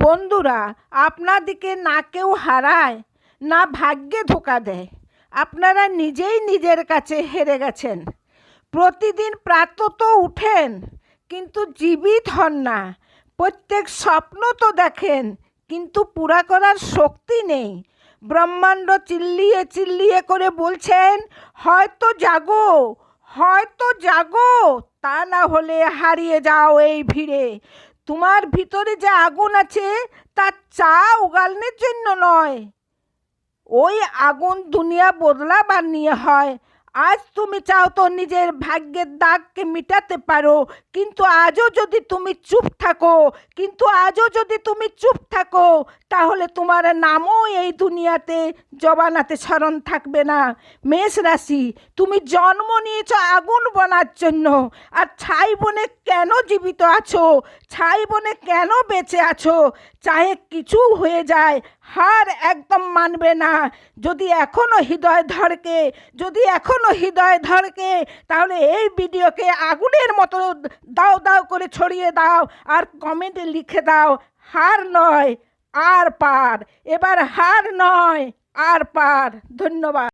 বন্ধুরা, আপনাদিকে না কেউ হারায়, না ভাগ্যে ধোঁকা দেয়। আপনারা নিজেই নিজের কাছে হেরে গেছেন। প্রতিদিন প্রাতঃ উঠেন, কিন্তু জীবিত হন না। প্রত্যেক স্বপ্ন তো দেখেন, কিন্তু পুরা করার শক্তি নেই। ব্রহ্মাণ্ড চিল্লিয়ে চিল্লিয়ে করে বলছেন, হয়তো জাগো, হয়তো জাগো, তা না হলে হারিয়ে যাও এই ভিড়ে। তোমার ভিতরে যে আগুন আছে, তা চা উগালনের জন্য নয়, ওই আগুন দুনিয়া বদলাবার নিয়ে হয়। আজ তুমি চাও তো নিজের ভাগ্যের দাগকে মিটাতে পারো, কিন্তু আজও যদি তুমি চুপ থাকো, তাহলে তোমার নামও এই দুনিয়াতে জবানাতে স্মরণ থাকবে না। মেষ রাশি, তুমি জন্ম নিয়েছ আগুন বনার জন্য। আর ছাই বনে কেন জীবিত আছো, ছাই বনে কেন বেঁচে আছো? চাহে কিছু হয়ে যায়, হার একদম মানবে না। যদি এখনো হৃদয় ধড়কে, তাহলে এই ভিডিওকে আগুনের মতো দাও দাও করে ছড়িয়ে দাও, আর কমেন্টে লিখে দাও, হার নয় আর পার। এবার হার নয় আর পার। ধন্যবাদ।